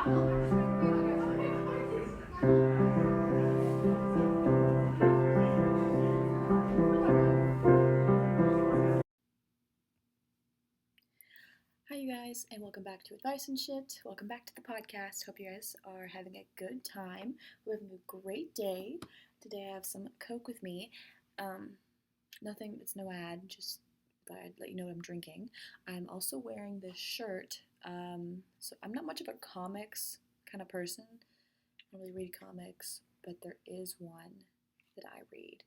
Hi, you guys, and welcome back to Advice and Shit. Welcome back to the podcast. Hope you guys are having a good time. We're having a great day. Today I have some Coke with me. Nothing, it's no ad, just thought I'd let you know what I'm drinking. I'm also wearing this shirt. So I'm not much of a comics kind of person. I don't really read comics, but there is one that I read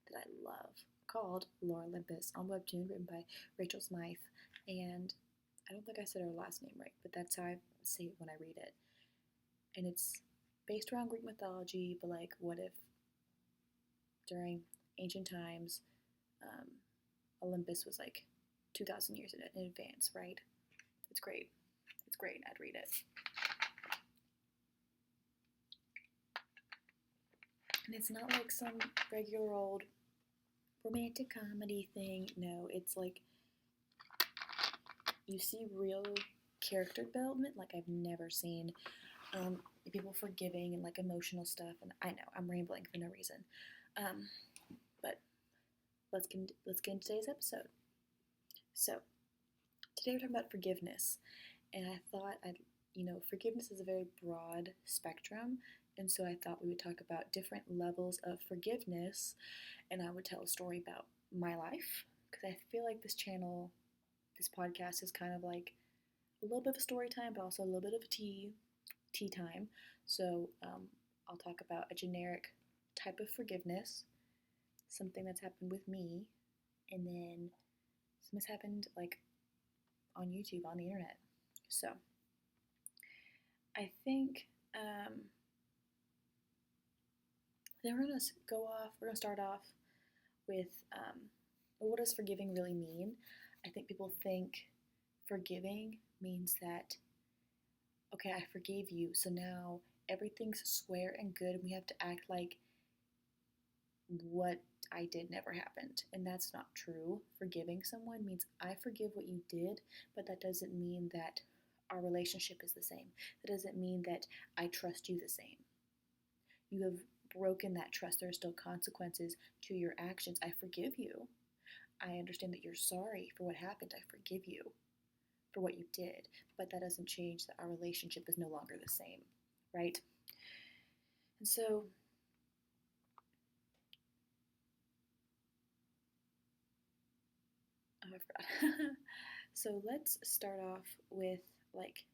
that I love called Lore Olympus on Webtoon, written by Rachel Smythe. And I don't think I said her last name right, but that's how I say it when I read it. And it's based around Greek mythology, but like, what if during ancient times, Olympus was like 2,000 years in advance, right? It's great. It's great. I'd read it. And it's not like some regular old romantic comedy thing. No, it's like you see real character development like I've never seen. People forgiving and like emotional stuff. And I know I'm rambling for no reason. But let's get into today's episode. So today we're talking about forgiveness, and I thought forgiveness is a very broad spectrum, and so I thought we would talk about different levels of forgiveness, and I would tell a story about my life because I feel like this podcast is kind of like a little bit of a story time, but also a little bit of a tea time. So I'll talk about a generic type of forgiveness, something that's happened with me, and then something that's happened like on YouTube, on the internet. So I think then we're gonna start off with what does forgiving really mean? I think people think forgiving means that, okay, I forgave you, so now everything's square and good, and we have to act like what I did never happened. And that's not true. Forgiving someone means I forgive what you did, but that doesn't mean that our relationship is the same. That doesn't mean that I trust you the same. You have broken that trust. There are still consequences to your actions. I forgive you. I understand that you're sorry for what happened. I forgive you for what you did, but that doesn't change that our relationship is no longer the same, right? And so I forgot. So let's start off with like,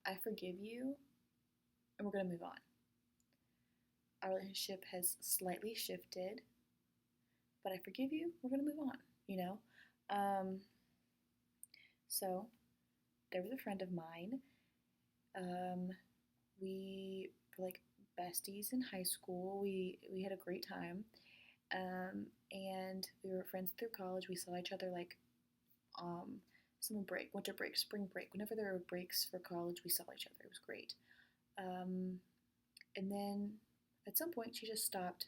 I forgive you, and we're gonna move on. Our relationship has slightly shifted, but I forgive you, we're gonna move on, you know? So there was a friend of mine. We were like besties in high school. We had a great time. And we were friends through college. We saw each other like summer break, winter break, spring break. Whenever there were breaks for college, we saw each other. It was great. And then at some point, she just stopped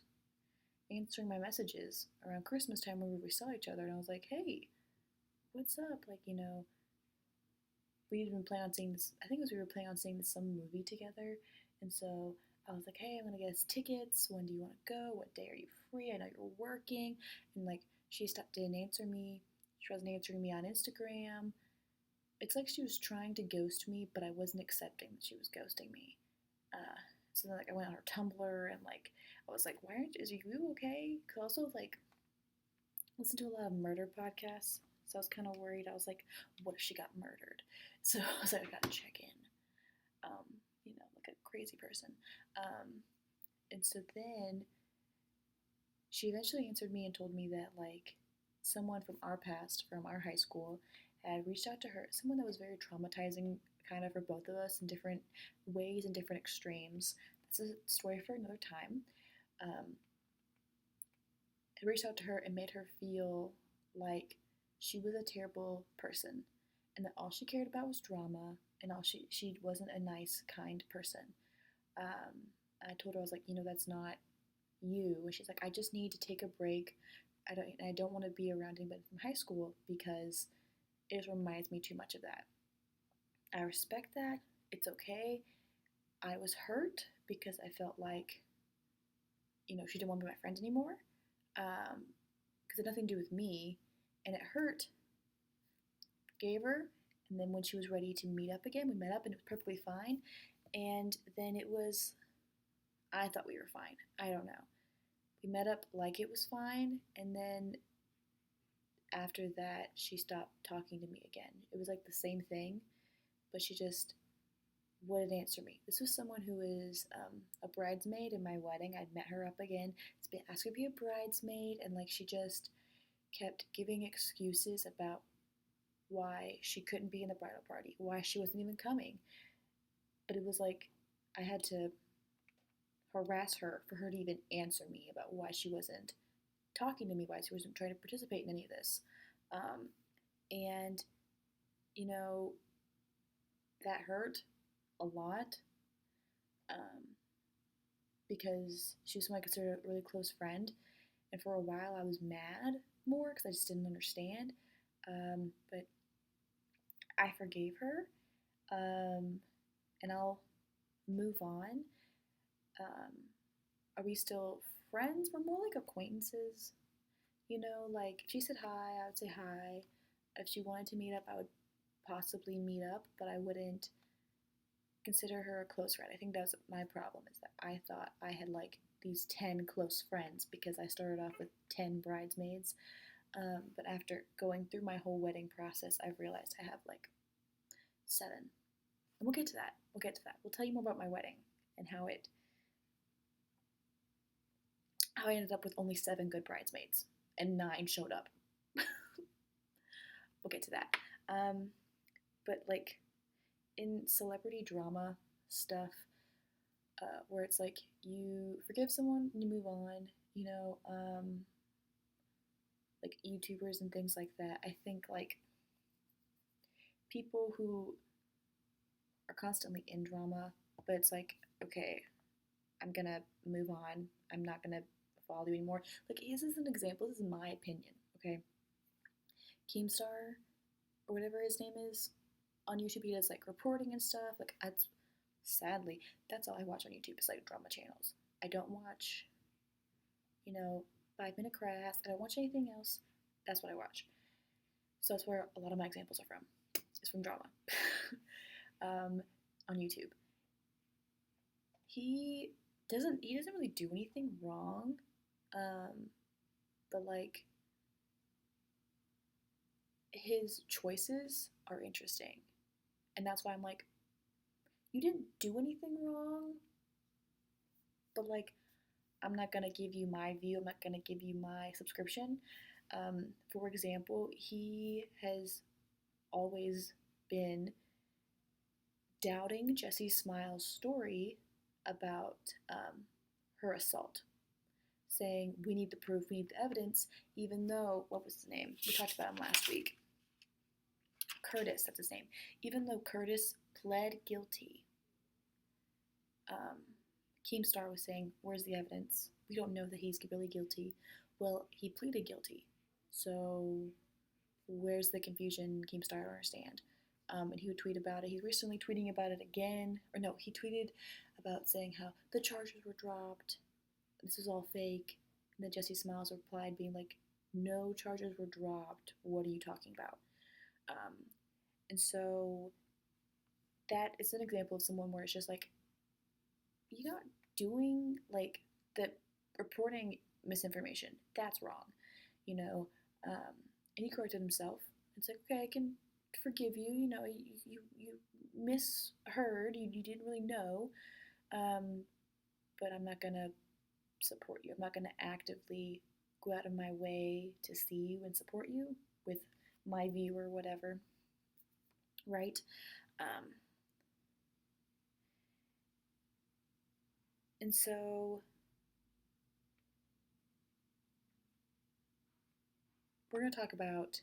answering my messages around Christmas time when we saw each other. And I was like, hey, what's up? Like, we had been planning on seeing this. I think it was we were planning on seeing some movie together. And so I was like, hey, I'm going to get us tickets. When do you want to go? What day are you free? I know you're working. And like, didn't answer me. She wasn't answering me on Instagram. It's like she was trying to ghost me, but I wasn't accepting that she was ghosting me. So then, like, I went on her Tumblr and like, I was like, is you okay? Cause I also like listen to a lot of murder podcasts. So I was kind of worried. I was like, what if she got murdered? So I was like, I gotta check in. Like a crazy person. And so then she eventually answered me and told me that like someone from our past, from our high school, had reached out to her. Someone that was very traumatizing, kind of for both of us in different ways and different extremes. That's a story for another time. Had reached out to her and made her feel like she was a terrible person, and that all she cared about was drama, and she wasn't a nice, kind person. I told her, I was like, that's not you. And she's like, I just need to take a break. I don't want to be around anybody from high school because it reminds me too much of that. I respect that, it's okay. I was hurt because I felt like, she didn't want to be my friend anymore. Because it had nothing to do with me, and it hurt. Gave her, and then when she was ready to meet up again, we met up and it was perfectly fine. And then I thought we were fine. I don't know. We met up like it was fine, and then after that, she stopped talking to me again. It was like the same thing, but she just wouldn't answer me. This was someone who was a bridesmaid in my wedding. I'd met her up again. It's been asked her to be a bridesmaid, and like she just kept giving excuses about why she couldn't be in the bridal party, why she wasn't even coming. But it was like I had to harass her for her to even answer me about why she wasn't talking to me, why she wasn't trying to participate in any of this. Um, and, you know, that hurt a lot um, because she was someone I considered a really close friend. And for a while, I was mad more because I just didn't understand. But I forgave her, and I'll move on. Um, are we still friends? We're more like acquaintances. Like if she said hi, I would say hi. If she wanted to meet up, I would possibly meet up, but I wouldn't consider her a close friend. I think that's my problem is that I thought I had like these 10 close friends because I started off with 10 bridesmaids. But after going through my whole wedding process, I've realized I have like 7. And we'll get to that. We'll get to that. We'll tell you more about my wedding and how I ended up with only 7 good bridesmaids and 9 showed up. We'll get to that. But like in celebrity drama stuff, where it's like you forgive someone and you move on, like YouTubers and things like that. I think like people who are constantly in drama, but it's like, okay, I'm gonna move on. I'm not gonna follow you anymore. Like, this is an example. This is my opinion, okay? Keemstar, or whatever his name is, on YouTube, he does like reporting and stuff. Like, sadly, that's all I watch on YouTube is like drama channels. I don't watch, 5 Minute Crafts. I don't watch anything else. That's what I watch. So that's where a lot of my examples are from. It's from drama on YouTube. He doesn't really do anything wrong, but like his choices are interesting, and that's why I'm like, you didn't do anything wrong, but like I'm not gonna give you my view. I'm not gonna give you my subscription. For example, he has always been doubting Jessie Smiles' story about her assault, saying we need the proof, we need the evidence, even though, what was his name? We talked about him last week. Curtis, that's his name. Even though Curtis pled guilty, Keemstar was saying, where's the evidence? We don't know that he's really guilty. Well, he pleaded guilty. So where's the confusion? Keemstar, I don't understand. And he would tweet about it. He's recently tweeting about it again. Or no, he tweeted about saying how the charges were dropped. This was all fake. And then Jessie Smiles replied being like, no charges were dropped. What are you talking about? And so that is an example of someone where it's just like, you're not doing like the reporting misinformation. That's wrong, and he corrected himself. It's like, okay, I can forgive you. You misheard. You didn't really know, but I'm not gonna support you. I'm not gonna actively go out of my way to see you and support you with my view or whatever, right? And so we're going to talk about,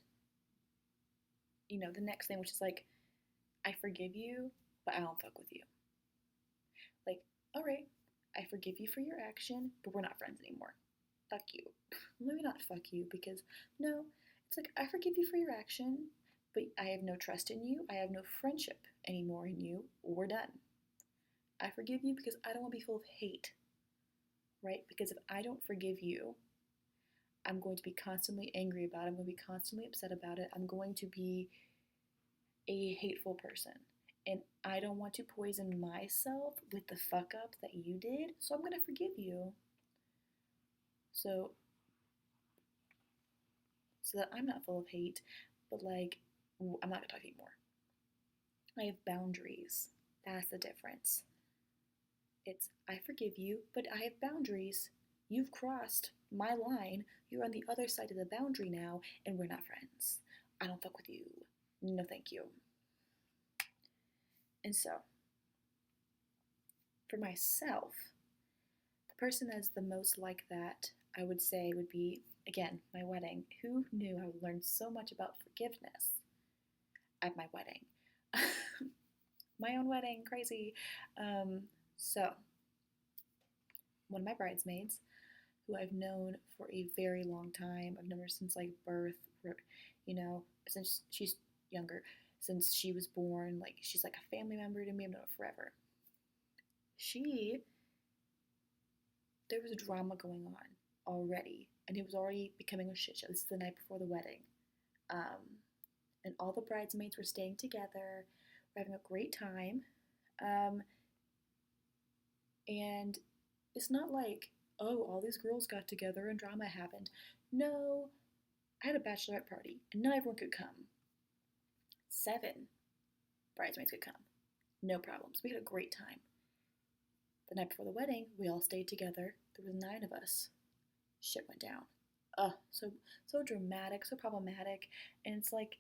the next thing, which is like, I forgive you, but I don't fuck with you. Like, all right, I forgive you for your action, but we're not friends anymore. Fuck you. Maybe not fuck you, because no, it's like, I forgive you for your action, but I have no trust in you. I have no friendship anymore in you. We're done. I forgive you because I don't want to be full of hate, right? Because if I don't forgive you, I'm going to be constantly angry about it. I'm going to be constantly upset about it. I'm going to be a hateful person. And I don't want to poison myself with the fuck up that you did, so I'm going to forgive you. So, so that I'm not full of hate, but like, I'm not going to talk anymore. I have boundaries. That's the difference. It's, I forgive you, but I have boundaries. You've crossed my line. You're on the other side of the boundary now, and we're not friends. I don't fuck with you. No, thank you. And so, for myself, the person that's the most like that, I would say, would be, again, my wedding. Who knew I would learn so much about forgiveness at my wedding? My own wedding, crazy. So, one of my bridesmaids, who I've known for a very long time. I've known her since like birth, since she's younger, since she was born. Like she's like a family member to me. I've known her forever. She, there was drama going on already, and it was already becoming a shit show. This is the night before the wedding, and all the bridesmaids were staying together. We're having a great time, and it's not like, oh, all these girls got together and drama happened. No, I had a bachelorette party, and not everyone could come. 7 bridesmaids could come. No problems. We had a great time. The night before the wedding, we all stayed together. There was 9 of us. Shit went down. So dramatic, so problematic, and it's like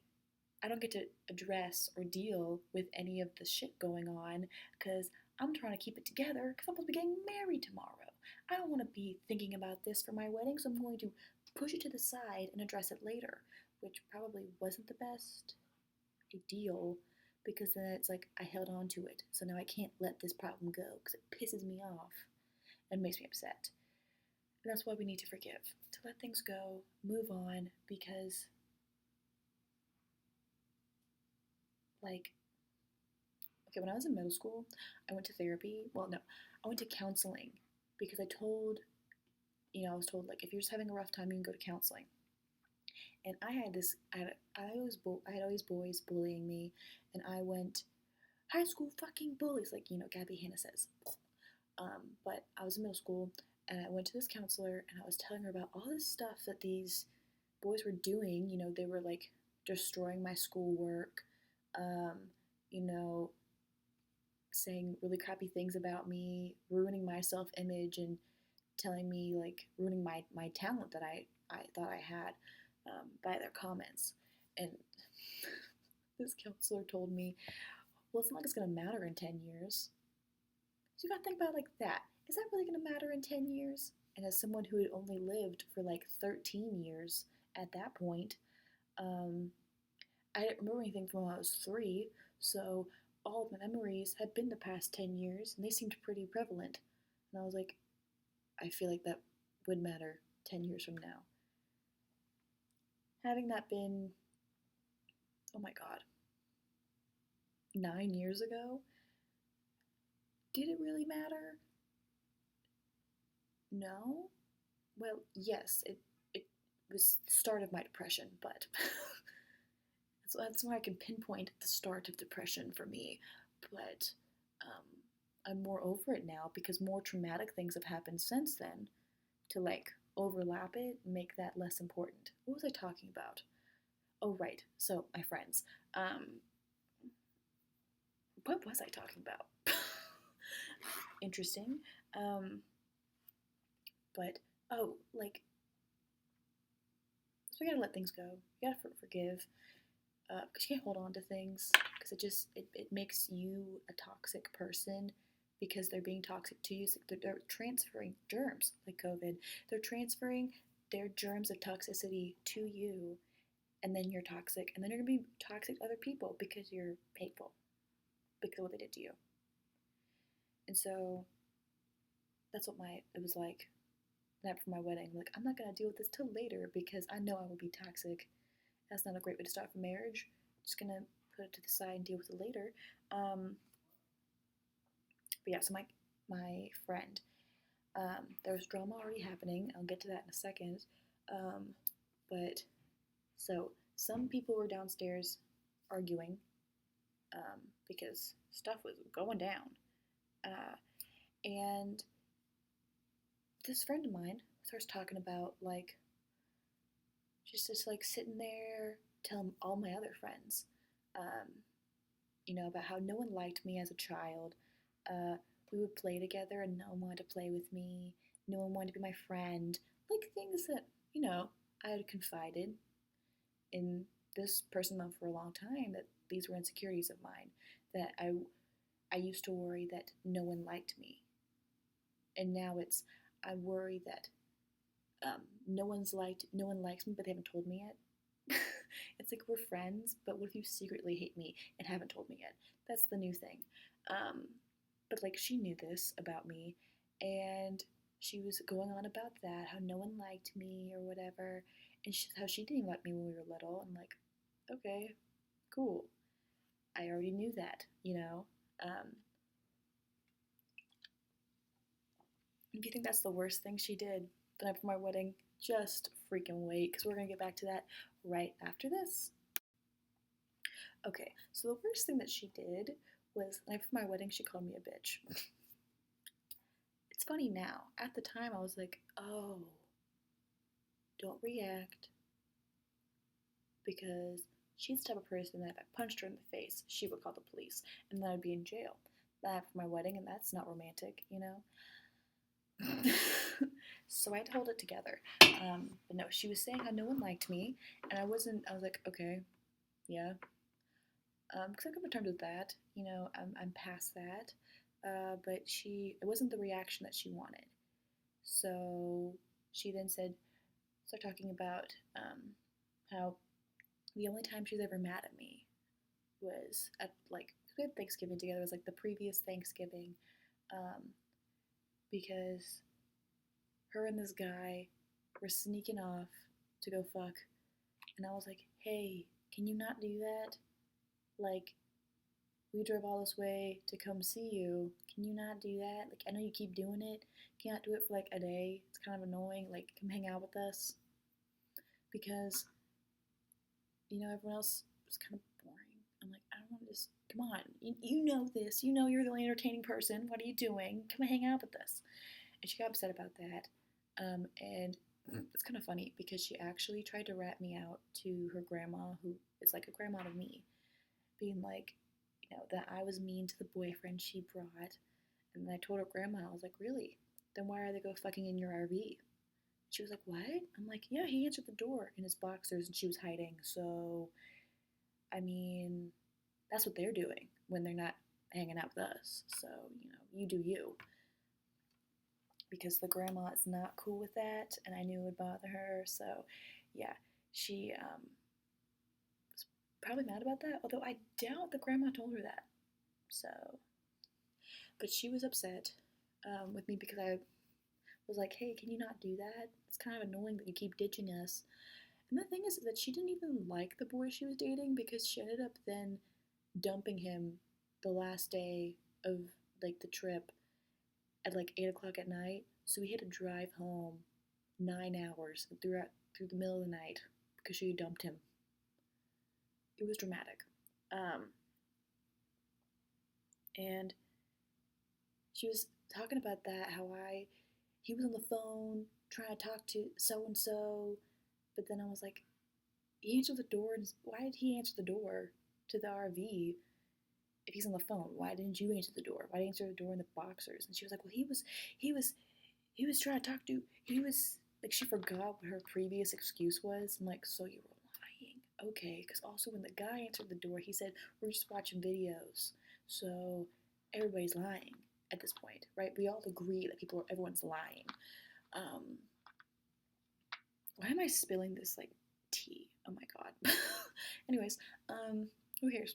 I don't get to address or deal with any of the shit going on because I'm trying to keep it together because I'm supposed to be getting married tomorrow. I don't want to be thinking about this for my wedding, so I'm going to push it to the side and address it later, which probably wasn't the best deal because then it's like I held on to it. So now I can't let this problem go because it pisses me off and makes me upset. And that's why we need to forgive, to let things go, move on, because like, okay, when I was in middle school, I went to therapy. Well, no, I went to counseling because I was told like if you're just having a rough time, you can go to counseling. And I had this, I had always boys bullying me, and I went high school fucking bullies, like Gabby Hanna says. But I was in middle school, and I went to this counselor, and I was telling her about all this stuff that these boys were doing. They were like destroying my schoolwork, you know, saying really crappy things about me, ruining my self-image, and telling me like ruining my talent that I thought I had by their comments. And this counselor told me, well, it's not like it's going to matter in 10 years. So you got to think about it like that. Is that really going to matter in 10 years? And as someone who had only lived for like 13 years at that point, I didn't remember anything from when I was 3, so all of my memories had been the past 10 years, and they seemed pretty prevalent. And I was like, I feel like that would matter 10 years from now. Having that been, oh my god, 9 years ago, did it really matter? No? Well, yes, it was the start of my depression, but that's why I can pinpoint the start of depression for me. But I'm more over it now because more traumatic things have happened since then to like overlap it and make that less important. What was I talking about? Oh, right. So, my friends. What was I talking about? Interesting. But, oh, like, so we gotta let things go. You gotta forgive. Because you can't hold on to things. Because it makes you a toxic person because they're being toxic to you. It's like they're transferring germs, like COVID. They're transferring their germs of toxicity to you, and then you're toxic, and then you're gonna be toxic to other people because you're hateful because of what they did to you. And so that's what it was like the night before my wedding. Like, I'm not gonna deal with this till later because I know I will be toxic. That's not a great way to start a marriage. just gonna put it to the side and deal with it later. Um, but yeah, so my friend, there was drama already happening. I'll get to that in a second. Um, but so some people were downstairs arguing because stuff was going down. Uh, and this friend of mine starts talking about like just like sitting there telling all my other friends, um, about how no one liked me as a child. We would play together and no one wanted to play with me. No one wanted to be my friend. Like things that, I had confided in this person for a long time, that these were insecurities of mine, that I used to worry that no one liked me. And now I worry that no one likes me, but they haven't told me yet. It's like we're friends, but what if you secretly hate me and haven't told me yet? That's the new thing. Um, but like she knew this about me, and she was going on about that, how no one liked me or whatever, and how she didn't like me when we were little. I'm like, okay, cool. I already knew that. If you think that's the worst thing she did the night before my wedding, just freaking wait, because we're going to get back to that right after this. Okay, so the worst thing that she did was the night before my wedding, she called me a bitch. It's funny now. At the time, I was like, oh, don't react, because she's the type of person that if I punched her in the face, she would call the police, and then I'd be in jail. That for my wedding, and that's not romantic. So I had to hold it together. But no, she was saying how no one liked me, and I was like, okay, yeah. Because I come to terms with that. I'm past that. But it wasn't the reaction that she wanted. So she then started talking about how the only time she was ever mad at me was at like we had Thanksgiving together. It was like the previous Thanksgiving, because her and this guy were sneaking off to go fuck, and I was like, hey, can you not do that? Like, we drove all this way to come see you. Can you not do that? Like, I know you keep doing it. Can you not do it for like a day? It's kind of annoying. Like, come hang out with us. Because, everyone else was kind of boring. I'm like, I don't want to just, come on. You know this. You know you're the only entertaining person. What are you doing? Come hang out with us. And she got upset about that. And it's kind of funny because she actually tried to rat me out to her grandma, who is like a grandma to me, being like, that I was mean to the boyfriend she brought. And then I told her grandma, I was like, really? Then why are they go fucking in your RV? She was like, what? I'm like, yeah, he answered the door in his boxers and she was hiding. So, I mean, that's what they're doing when they're not hanging out with us. So, you do you. Because the grandma is not cool with that, and I knew it would bother her. So, yeah, she was probably mad about that. Although I doubt the grandma told her that. So, but she was upset with me because I was like, hey, can you not do that? It's kind of annoying that you keep ditching us. And the thing is that she didn't even like the boy she was dating, because she ended up then dumping him the last day of like the trip at like 8 o'clock at night. So we had to drive home 9 hours through the middle of the night because she dumped him. It was dramatic. And she was talking about that, how he was on the phone trying to talk to so and so, but then I was like, he answered the door, and why did he answer the door to the RV if he's on the phone? Why didn't you answer the door? Why didn't you answer the door in the boxers? And she was like, well, he was trying to talk to, he was, like, she forgot what her previous excuse was. I'm like, so you were lying. Okay, because also when the guy answered the door, he said, we're just watching videos. So everybody's lying at this point, right? We all agree that everyone's lying. Why am I spilling this, like, tea? Oh my god. Anyways, who cares?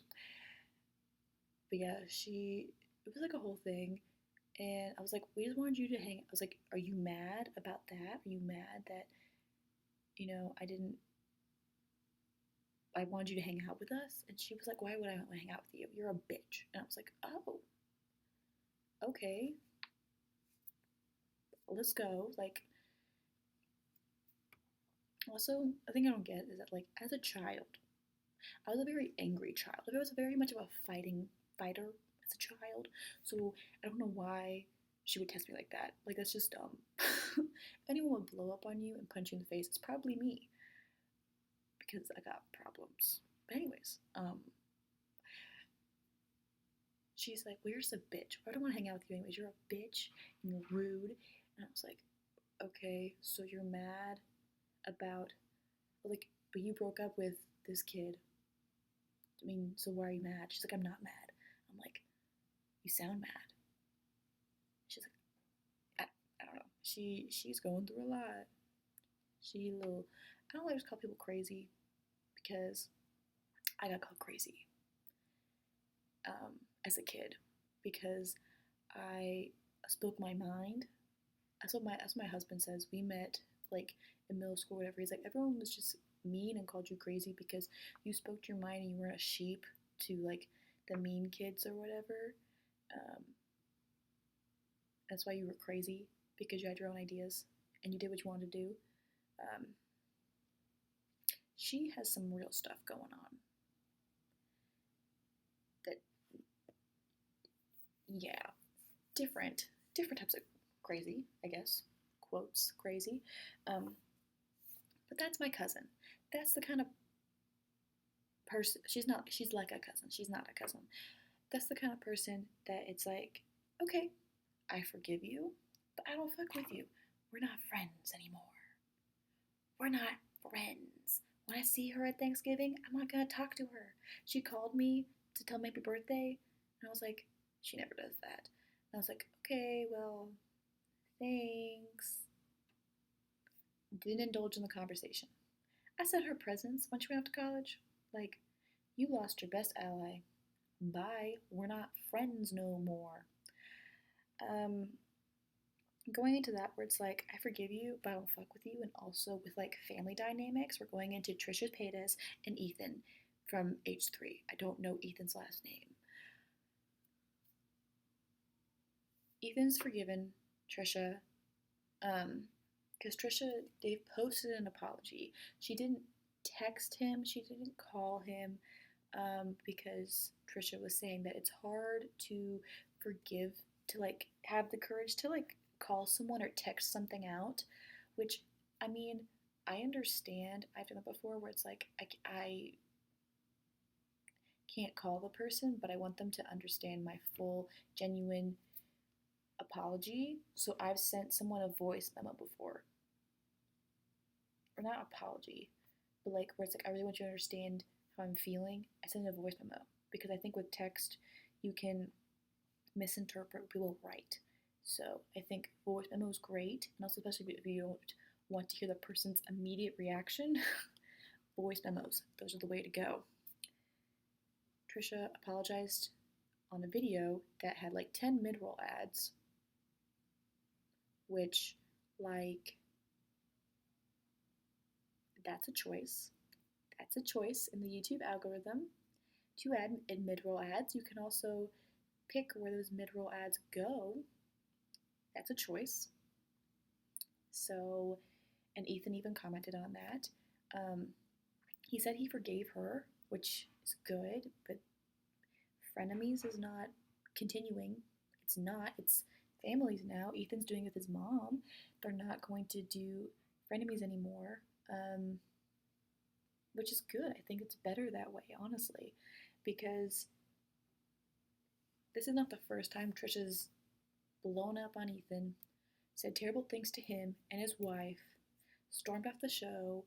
But yeah, it was like a whole thing. And I was like, we just wanted you to hang. I was like, are you mad about that? Are you mad that, I didn't I wanted you to hang out with us. And she was like, why would I want to hang out with you? You're a bitch. And I was like, oh, okay, let's go. Like, also, a thing I don't get is that, like, as a child, I was a very angry child. Like, I was very much of a fighter as a child. So I don't know why she would test me like that. Like, that's just dumb. If anyone would blow up on you and punch you in the face, it's probably me because I got problems. But anyways, she's like, well, you're just a bitch. I don't want to hang out with you anyways. You're a bitch and you're rude. And I was like, okay, so you're mad about, like, but you broke up with this kid. I mean, so why are you mad? She's like, I'm not mad. I'm like, you sound mad. She's like, I don't know. She's going through a lot. She little, I don't like to call people crazy because I got called crazy as a kid because I spoke my mind. That's what my husband says. We met like in middle school, whatever. He's like, everyone was just mean and called you crazy because you spoke your mind and you weren't a sheep to like the mean kids or whatever. Um, that's why you were crazy because you had your own ideas and you did what you wanted to do. Um, she has some real stuff going on that, yeah, different types of crazy, I guess, quotes crazy. Um, but that's my cousin. That's the kind of person. She's like a cousin. She's not a cousin. That's the kind of person that it's like, okay, I forgive you, but I don't fuck with you. We're not friends anymore. We're not friends. When I see her at Thanksgiving, I'm not gonna talk to her. She called me to tell me happy birthday, and I was like, she never does that. And I was like, okay, well, thanks. Didn't indulge in the conversation. I said her presence when she went off to college. Like, you lost your best ally. Bye. We're not friends no more. Um, Going into that where it's like, I forgive you, but I don't fuck with you, and also with like family dynamics, we're going into Trisha Paytas and Ethan from H3. I don't know Ethan's last name. Ethan's forgiven Trisha, because Trisha, they've posted an apology. She didn't text him, she didn't call him, because Trisha was saying that it's hard to forgive, to like have the courage to like call someone or text something out, which, I mean, I understand. I've done it before where it's like I can't call the person, but I want them to understand my full, genuine apology. So I've sent someone a voice memo before, or not apology, but like where it's like, I really want you to understand how I'm feeling. I send a voice memo because I think with text you can misinterpret what people write. So I think voice memo is great, and also especially if you don't want to hear the person's immediate reaction, voice memos, those are the way to go. Trisha apologized on a video that had like 10 mid-roll ads, which, like, that's a choice. That's a choice in the YouTube algorithm to add mid-roll ads. You can also pick where those mid-roll ads go. That's a choice. So, and Ethan even commented on that. He said he forgave her, which is good, but frenemies is not continuing. It's not. It's families now. Ethan's doing it with his mom. They're not going to do frenemies anymore, which is good. I think it's better that way, honestly, because this is not the first time Trisha's blown up on Ethan, said terrible things to him and his wife, stormed off the show.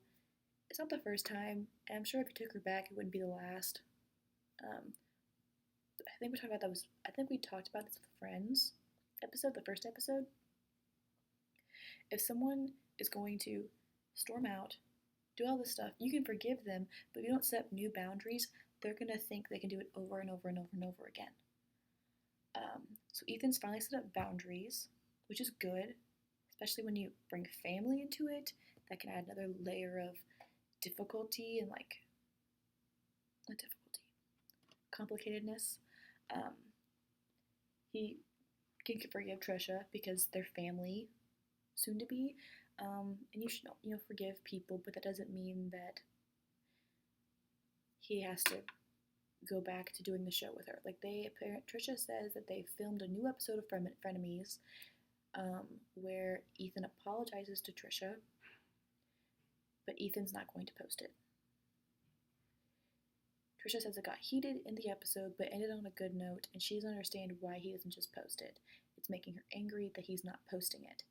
It's not the first time, and I'm sure if you took her back, it wouldn't be the last. I think we talked about that was. I think we talked about this with Friends episode, the first episode. If someone is going to storm out, do all this stuff, you can forgive them, but if you don't set new boundaries, they're gonna think they can do it over and over and over and over again. So Ethan's finally set up boundaries, which is good, especially when you bring family into it. That can add another layer of difficulty and like not difficulty, complicatedness. Um, he can forgive Trisha because they're family, soon to be, and you should forgive people, but that doesn't mean that he has to go back to doing the show with her. Like Trisha says that they filmed a new episode of Frenemies, where Ethan apologizes to Trisha, but Ethan's not going to post it. Trisha says it got heated in the episode, but ended on a good note, and she doesn't understand why he doesn't just post it. It's making her angry that he's not posting it.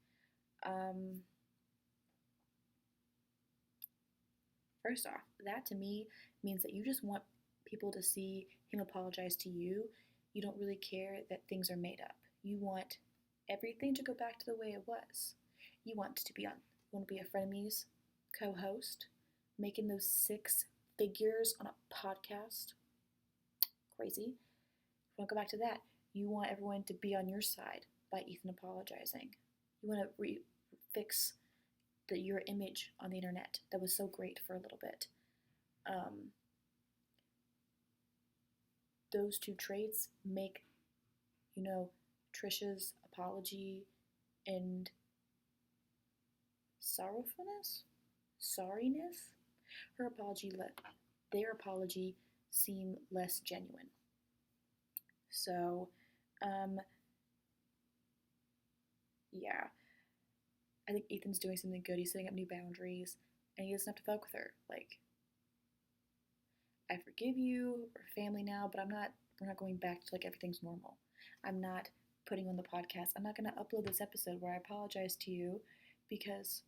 First off, that to me means that you just want people to see him apologize to you. You don't really care that things are made up. You want everything to go back to the way it was. You want to be a Frenemies co-host, making those 6 figures on a podcast. Crazy. You want to go back to that. You want everyone to be on your side by Ethan apologizing. You want to fix your image on the internet that was so great for a little bit. Those 2 traits make, Trisha's apology and sorriness, their apology seem less genuine. So, yeah. I think Ethan's doing something good. He's setting up new boundaries, and he doesn't have to fuck with her. Like, I forgive you, we're family now, but we're not going back to everything's normal. I'm not putting on the podcast. I'm not going to upload this episode where I apologize to you because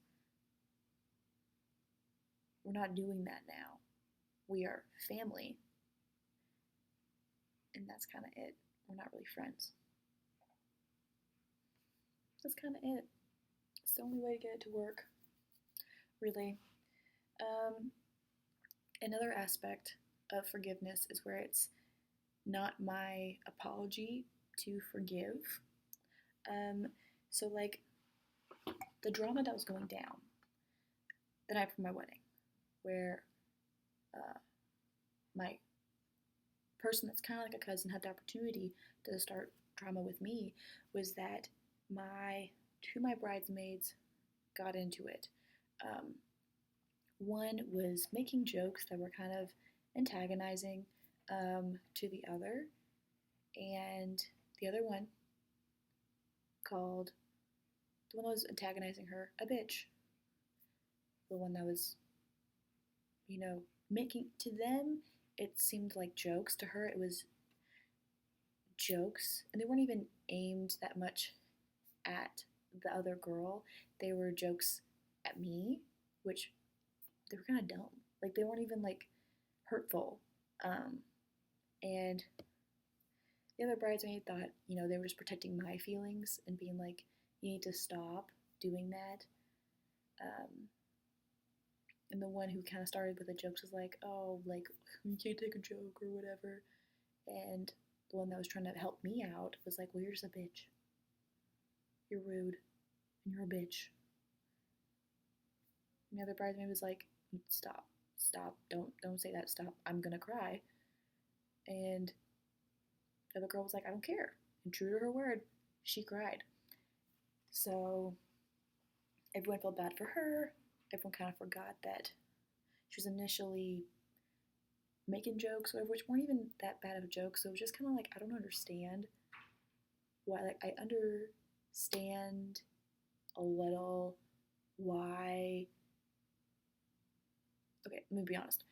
we're not doing that now. We are family. And that's kind of it. We're not really friends. That's kind of it. It's the only way to get it to work, really. Another aspect of forgiveness is where it's not my apology to forgive. So the drama that was going down the night before my wedding, where my person that's kind of like a cousin had the opportunity to start drama with me, was that two of my bridesmaids got into it. One was making jokes that were kind of antagonizing to the other, and the other one called the one that was antagonizing her a bitch. The one that was, making, to them, it seemed like jokes. To her, it was jokes, and they weren't even aimed that much at the other girl. They were jokes at me, which they were kind of dumb. They weren't even hurtful. And the other bridesmaid thought, they were just protecting my feelings and being like, you need to stop doing that. And the one who kind of started with the jokes was like, oh, you can't take a joke or whatever. And the one that was trying to help me out was like, well, you're just a bitch. You're rude. And you're a bitch. And the other bridesmaid was like, stop, don't say that, stop, I'm gonna cry. And the other girl was like, I don't care. And true to her word, she cried. So everyone felt bad for her. Everyone kind of forgot that she was initially making jokes, which weren't even that bad of a joke. So it was just kind of I don't understand why. I understand a little why. Okay, let me be honest.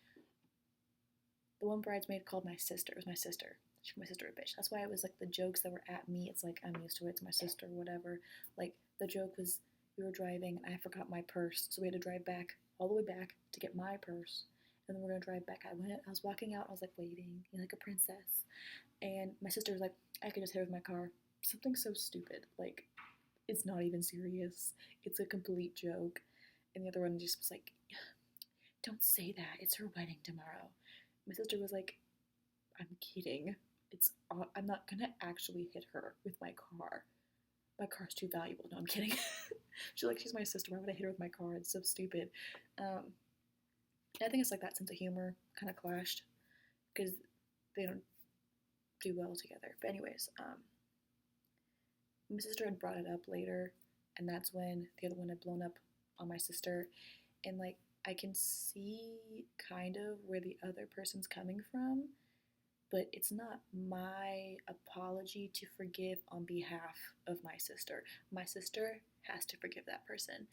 The one bridesmaid called my sister. It was my sister. She called my sister a bitch. That's why it was the jokes that were at me. It's I'm used to it. It's my sister, whatever. The joke was, we were driving and I forgot my purse, so we had to drive back all the way back to get my purse, and then we're gonna drive back. I was walking out. I was waiting, like a princess, and my sister was like, I could just hit her with my car. Something so stupid. It's not even serious. It's a complete joke. And the other one just was like, don't say that. It's her wedding tomorrow. My sister was like, I'm kidding. I'm not gonna actually hit her with my car. My car's too valuable. No, I'm kidding. She's my sister. Why would I hit her with my car? It's so stupid. I think it's that sense of humor kind of clashed, because they don't do well together. But anyways, my sister had brought it up later, and that's when the other one had blown up on my sister, and like I can see kind of where the other person's coming from, but it's not my apology to forgive on behalf of my sister. My sister has to forgive that person,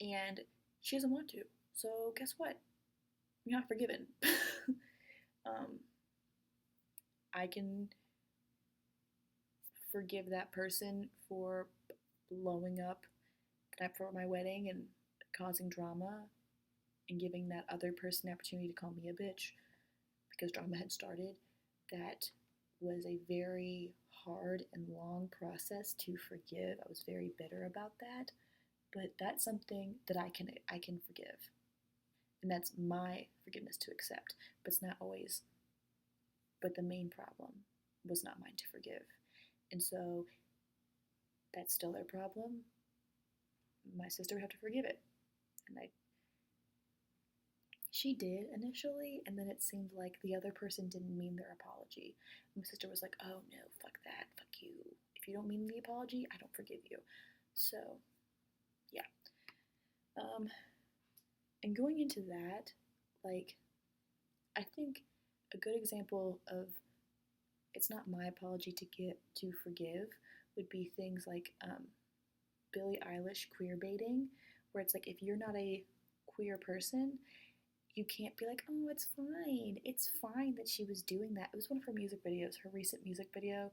and she doesn't want to. So guess what? You're not forgiven. um, I can forgive that person for blowing up the night before my wedding and causing drama and giving that other person the opportunity to call me a bitch because drama had started. That was a very hard and long process to forgive. I was very bitter about that, but that's something that I can forgive. And that's my forgiveness to accept. But it's not always, but the main problem was not mine to forgive. And so that's still their problem. My sister would have to forgive it. And she did initially, and then it seemed like the other person didn't mean their apology. My sister was like, oh no, fuck that, fuck you. If you don't mean the apology, I don't forgive you. So, yeah. Um, and going into that, like, I think a good example of it's not my apology to get to forgive would be things like Billie Eilish queer baiting, where it's like if you're not a queer person, you can't be like, oh, it's fine. It's fine that she was doing that. It was one of her music videos, her recent music video,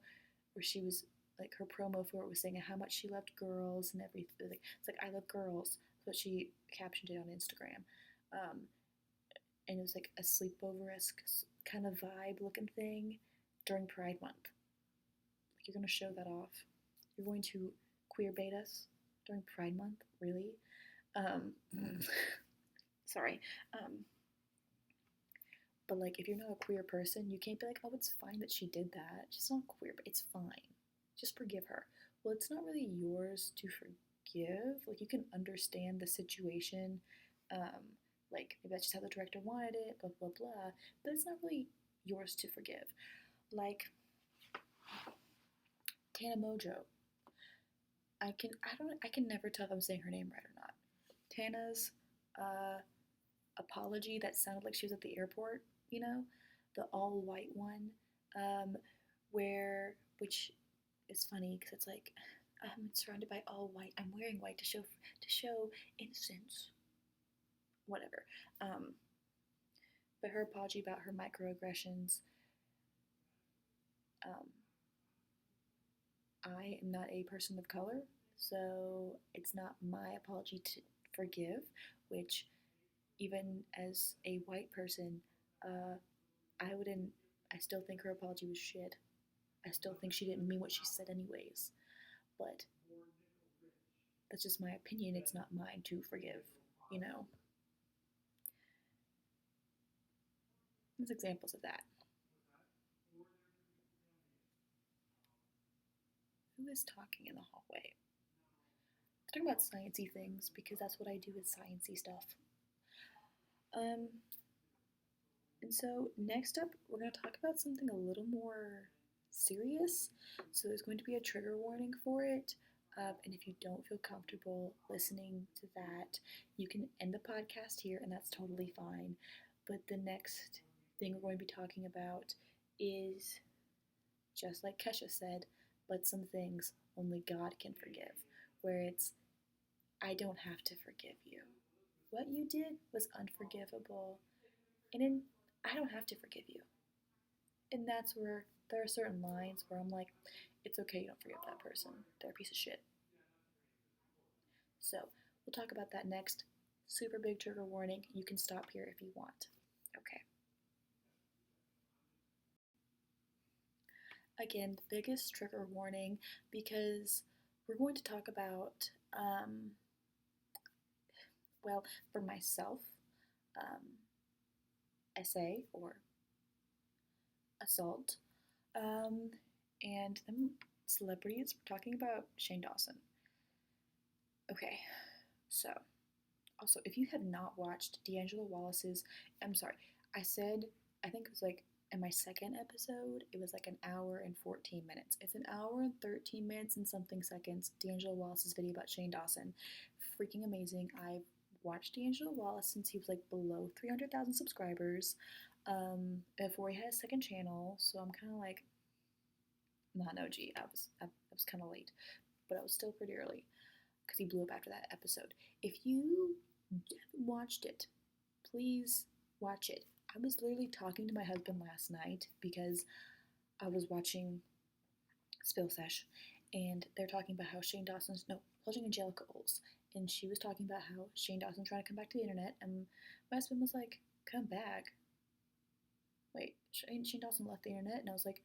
where she was like her promo for it was saying how much she loved girls and everything. It's like I love girls. That's what she captioned it on Instagram. Um, and it was like a sleepover esque kind of vibe looking thing during Pride Month. Like you're gonna show that off. You're going to queer bait us during Pride Month, really? Um, sorry. But like, if you're not a queer person, you can't be like, oh, it's fine that she did that. She's not queer, but it's fine. Just forgive her. Well, it's not really yours to forgive. Like, you can understand the situation. Like, maybe that's just how the director wanted it, blah, blah, blah. But it's not really yours to forgive. Like, Tana Mojo. I can never tell if I'm saying her name right or not. Tana's uh, apology that sounded like she was at the airport, you know, the all white one, um, which is funny because it's like I'm surrounded by all white. I'm wearing white to show innocence, whatever. Um, but her apology about her microaggressions. Um, I am not a person of color, so it's not my apology to forgive, which even as a white person, uh, I wouldn't. I still think her apology was shit. I still think she didn't mean what she said, anyways. But that's just my opinion. It's not mine to forgive, you know? There's examples of that. Who is talking in the hallway? I talk about sciencey things because that's what I do with sciencey stuff. Um, and so next up, we're going to talk about something a little more serious. So there's going to be a trigger warning for it. And if you don't feel comfortable listening to that, you can end the podcast here, and that's totally fine. But the next thing we're going to be talking about is just like Kesha said, but some things only God can forgive. Where it's, I don't have to forgive you. What you did was unforgivable. And I don't have to forgive you. And that's where there are certain lines where I'm like, it's okay you don't forgive that person. They're a piece of shit. So we'll talk about that next. Super big trigger warning. You can stop here if you want. Okay. Again, the biggest trigger warning because we're going to talk about, well, for myself, um, SA or assault, um, and then celebrities. We're talking about Shane Dawson. Okay, so also, if you have not watched D'Angelo Wallace's, I'm sorry, I think it was like And my second episode, it was like an hour and 14 minutes. It's an hour and 13 minutes and something seconds. D'Angelo Wallace's video about Shane Dawson. Freaking amazing. I've watched D'Angelo Wallace since he was like below 300,000 subscribers, before he had a second channel. So I'm kind of like, not an OG. I was kind of late, but I was still pretty early because he blew up after that episode. If you haven't watched it, please watch it. I was literally talking to my husband last night because I was watching Spill Sesh, and they're talking about how Shane Dawson's watching Angelica Oles, and she was talking about how Shane Dawson's trying to come back to the internet, and my husband was like, "Come back? Wait, Shane Dawson left the internet?" And I was like,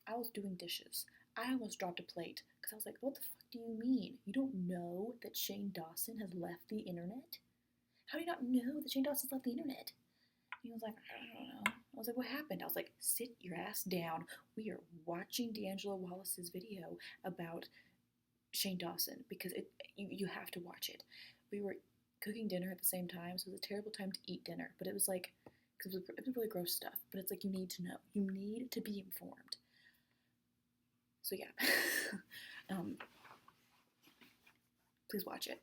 "I was doing dishes. I almost dropped a plate because I was like, what the fuck do you mean? You don't know that Shane Dawson has left the internet? How do you not know that Shane Dawson's left the internet?" He was like, "I don't know." I was like, "What happened?" I was like, "Sit your ass down. We are watching D'Angelo Wallace's video about Shane Dawson because you have to watch it." We were cooking dinner at the same time, so it was a terrible time to eat dinner. But it was like, because it was really gross stuff. But it's like, you need to know. You need to be informed. So yeah, um, please watch it.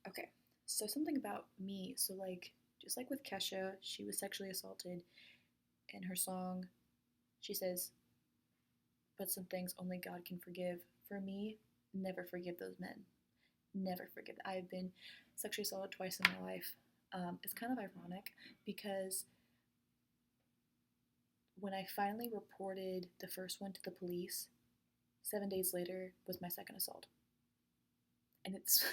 Okay, so something about me. So like, just like with Kesha, she was sexually assaulted. In her song, she says, "But some things only God can forgive." For me, never forgive those men. Never forgive. I've been sexually assaulted twice in my life. It's kind of ironic because when I finally reported the first one to the police, 7 days later was my second assault. And it's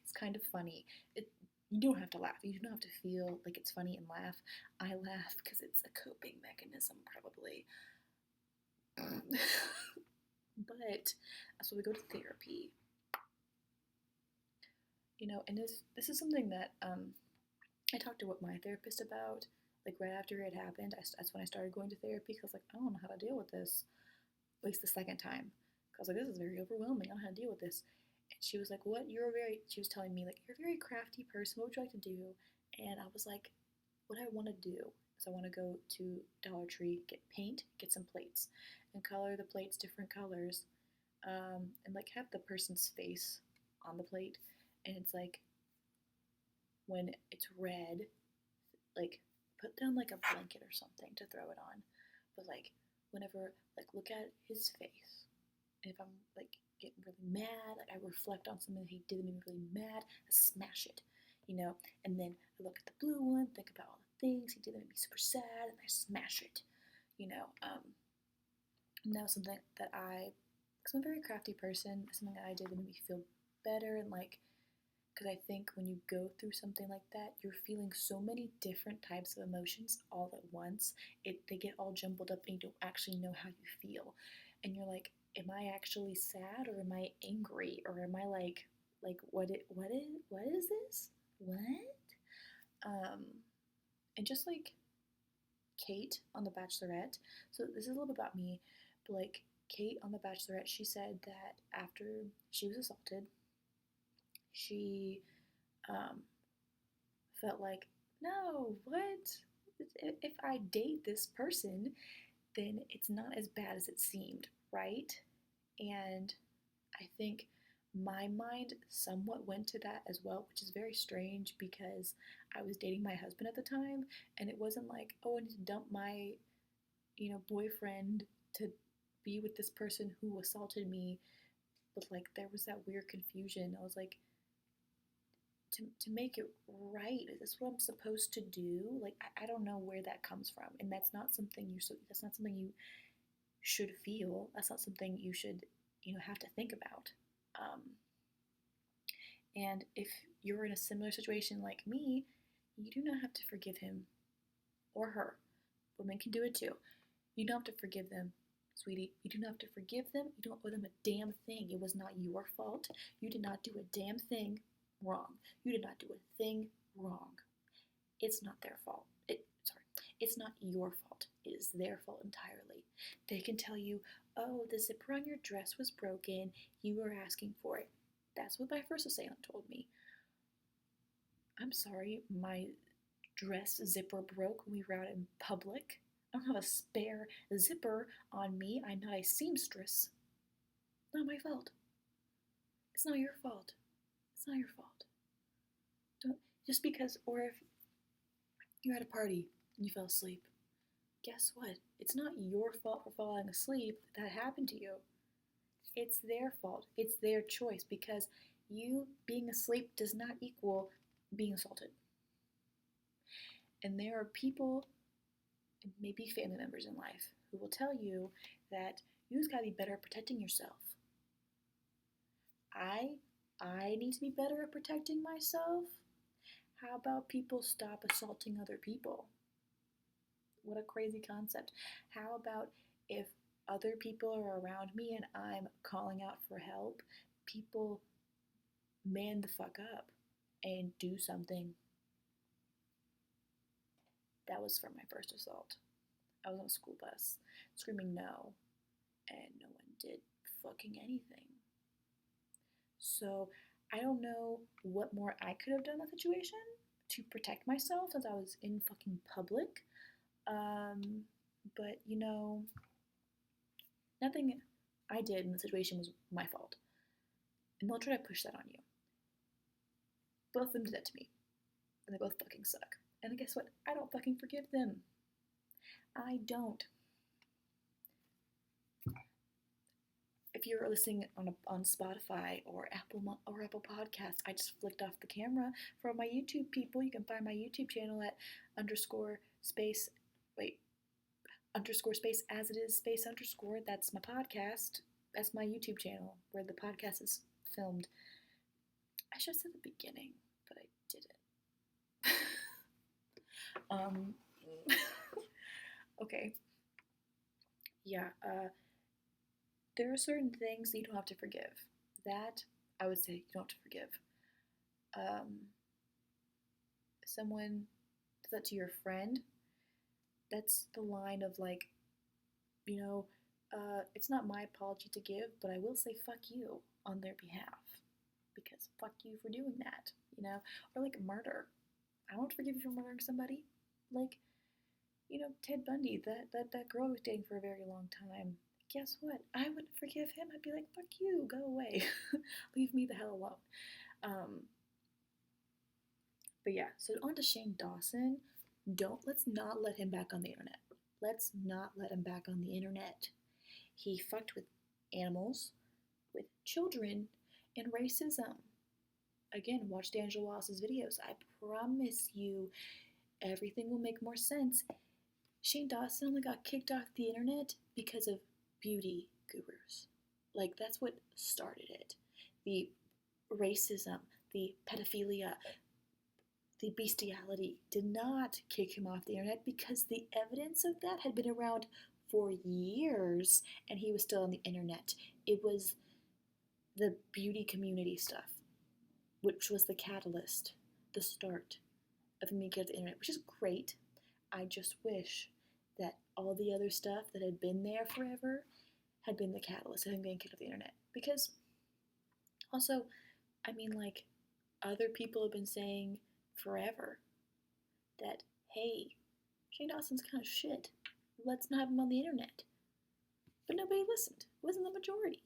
it's kind of funny. You don't have to laugh. You don't have to feel like it's funny and laugh. I laugh because it's a coping mechanism, probably. But so we go to therapy, and this is something that I talked to my therapist about. Like right after it happened, that's when I started going to therapy because I was like, I don't know how to deal with this. At least the second time, because I was like, this is very overwhelming. I don't know how to deal with this. And she was like, "What? She was telling me like, you're a very crafty person. What would you like to do?" And I was like, what I want to do is I want to go to Dollar Tree, get paint, get some plates, and color the plates different colors, and like have the person's face on the plate. And it's like, when it's red, like put down like a blanket or something to throw it on. But like whenever like look at his face, and if I'm like getting really mad, like I reflect on something that he did that made me really mad, I smash it, and then I look at the blue one, think about all the things he did that made me super sad, and I smash it, you know. And that was something that because I'm a very crafty person, something that I did that made me feel better, and like, because I think when you go through something like that, you're feeling so many different types of emotions all at once. They get all jumbled up, and you don't actually know how you feel, and you're like, am I actually sad, or am I angry, or am I like what is this? What? Um, and just like Kate on The Bachelorette. So this is a little bit about me, but like Kate on The Bachelorette, she said that after she was assaulted, she felt like, no, what? If I date this person, then it's not as bad as it seemed, right? And I think my mind somewhat went to that as well, which is very strange because I was dating my husband at the time, and it wasn't like, oh, I need to dump my, boyfriend to be with this person who assaulted me. But like there was that weird confusion. I was like, to make it right, is this what I'm supposed to do? Like I don't know where that comes from, and that's not something you should feel. That's not something you should have to think about. Um, and if you're in a similar situation like me, you do not have to forgive him or her. Women can do it too. You don't have to forgive them, sweetie. You do not have to forgive them. You don't owe them a damn thing. It was not your fault. You did not do a damn thing wrong. You did not do a thing wrong. It's not their fault. It's not your fault. It is their fault entirely. They can tell you, oh, the zipper on your dress was broken. You were asking for it. That's what my first assailant told me. I'm sorry, my dress zipper broke when we were out in public. I don't have a spare zipper on me. I'm not a seamstress. Not my fault. It's not your fault. It's not your fault. Don't just because, or if you're at a party and you fell asleep, guess what? It's not your fault for falling asleep that happened to you. It's their fault. It's their choice because you being asleep does not equal being assaulted. And there are people, maybe family members in life, who will tell you that you just gotta be better at protecting yourself. I need to be better at protecting myself. How about people stop assaulting other people? What a crazy concept. How about if other people are around me and I'm calling out for help, people man the fuck up and do something. That was from my first assault. I was on a school bus screaming no, and no one did fucking anything. So I don't know what more I could have done in that situation to protect myself since I was in fucking public. But you know, nothing I did in the situation was my fault. And they'll try to push that on you. Both of them did that to me. And they both fucking suck. And guess what? I don't fucking forgive them. I don't. If you're listening on Spotify or Apple Podcasts, I just flicked off the camera for my YouTube people. You can find my YouTube channel at underscore space as it is space underscore. That's my podcast. That's my YouTube channel where the podcast is filmed. I should have said the beginning, but I didn't. Okay. Yeah, there are certain things that you don't have to forgive. That, I would say, you don't have to forgive. Someone does that to your friend, that's the line of like, you know, it's not my apology to give, but I will say fuck you on their behalf. Because fuck you for doing that, you know? Or like murder. I won't forgive you for murdering somebody. Like, you know, Ted Bundy, that girl was dating for a very long time. Guess what? I wouldn't forgive him. I'd be like, fuck you, go away. Leave me the hell alone. But yeah, so on to Shane Dawson. Let's not let him back on the internet. Let's not let him back on the internet. He fucked with animals, with children, and racism. Again, watch D'Angelo Wallace's videos. I promise you, everything will make more sense. Shane Dawson only got kicked off the internet because of beauty gurus. Like, that's what started it. The racism, the pedophilia, the bestiality did not kick him off the internet because the evidence of that had been around for years and he was still on the internet. It was the beauty community stuff, which was the catalyst, the start of him getting off the internet, which is great. I just wish that all the other stuff that had been there forever had been the catalyst of him getting kicked off the internet. Because also, I mean, like, other people have been saying forever that, hey, Shane Dawson's kind of shit. Let's not have him on the internet. But nobody listened. It wasn't the majority.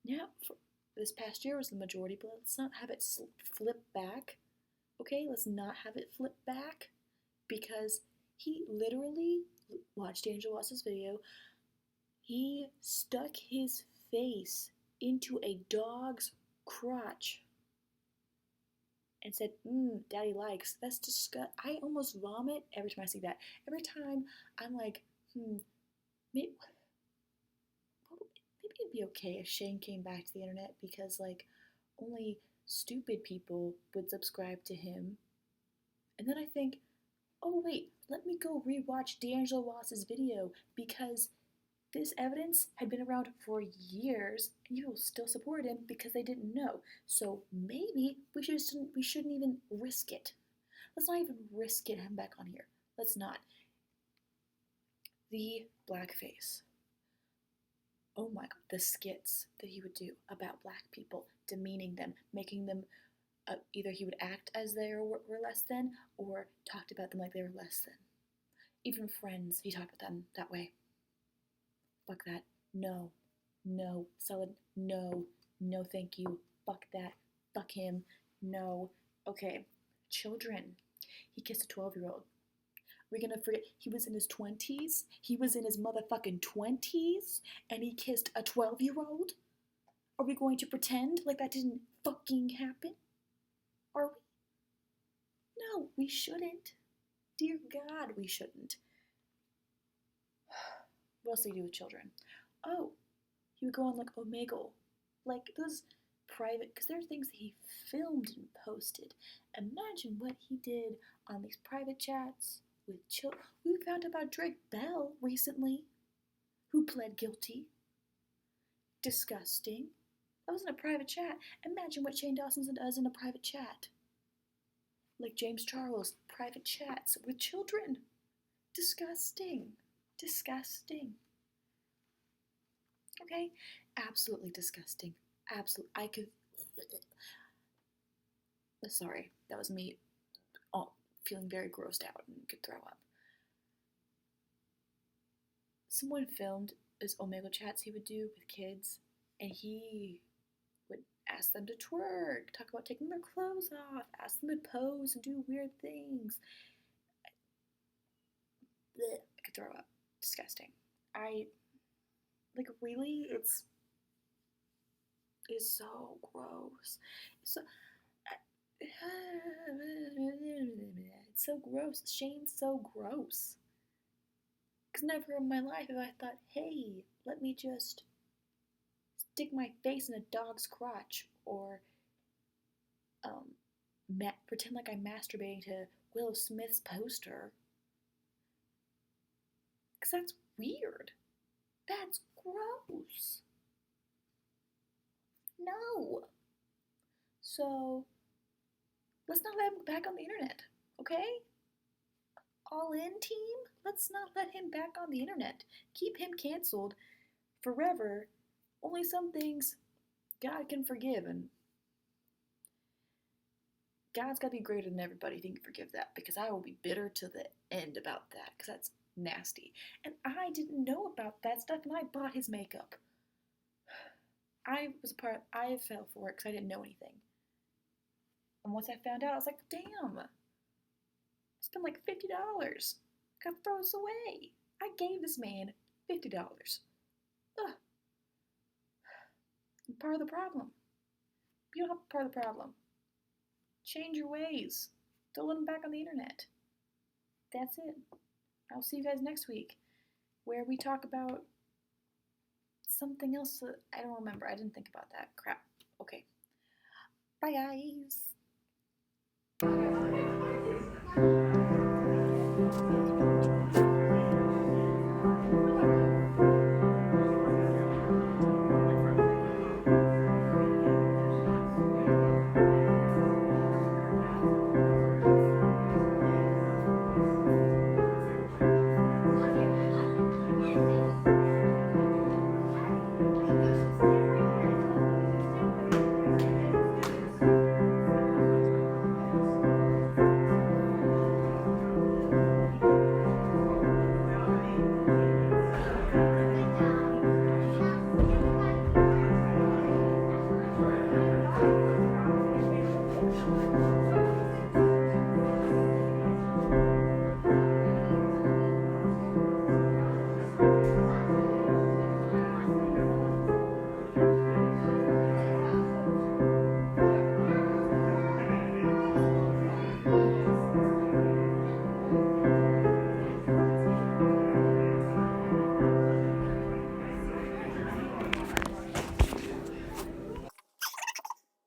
Now, this past year was the majority, but let's not have it flip back. Okay, let's not have it flip back because he literally watched D'Angelo Wallace's video. He stuck his face into a dog's crotch and said, daddy likes. That's disgusting. I almost vomit every time I see that. Every time I'm like, maybe it'd be okay if Shane came back to the internet because, like, only stupid people would subscribe to him. And then I think, oh wait, let me go rewatch D'Angelo Wallace's video because this evidence had been around for years and people still supported him because they didn't know. So maybe we shouldn't even risk it. Let's not even risk it him back on here. Let's not. The blackface. Oh my god, the skits that he would do about black people, demeaning them, making them either he would act as they were less than or talked about them like they were less than. Even friends, he talked about them that way. Fuck that. No. No. Solid. No. No, thank you. Fuck that. Fuck him. No. Okay. Children. He kissed a 12-year-old. We're gonna forget he was in his 20s? He was in his motherfucking 20s and he kissed a 12-year-old? Are we going to pretend like that didn't fucking happen? Are we? No, we shouldn't. Dear God, we shouldn't. What else do you do with children? Oh, he would go on like Omegle. Like those private, because there are things that he filmed and posted. Imagine what he did on these private chats with children. We found out about Drake Bell recently, who pled guilty. Disgusting. That was in a private chat. Imagine what Shane Dawson does in a private chat. Like James Charles, private chats with children. Disgusting. Disgusting. Okay? Absolutely disgusting. Absolutely. I could. Sorry, that was me feeling very grossed out and could throw up. Someone filmed his Omegle chats he would do with kids, and he would ask them to twerk, talk about taking their clothes off, ask them to pose and do weird things. Blech, I could throw up. Disgusting. Really, it's so gross. So, it's so gross. Shane's so gross. Because never in my life have I thought, hey, let me just stick my face in a dog's crotch or pretend like I'm masturbating to Will Smith's poster. Because that's weird. That's gross. No. So, let's not let him back on the internet, okay? All in, team? Let's not let him back on the internet. Keep him canceled forever. Only some things God can forgive, and God's got to be greater than everybody if he can forgive that, because I will be bitter to the end about that, because that's nasty. And I didn't know about that stuff, and I bought his makeup. I fell for it because I didn't know anything. And once I found out, I was like, damn, I spent like $50. Gotta throw this away. I gave this man $50. Ugh. I'm part of the problem. You don't have to be part of the problem. Change your ways. Don't let him back on the internet. That's it. I'll see you guys next week, where we talk about something else that I don't remember. I didn't think about that. Crap. Okay. Bye, guys.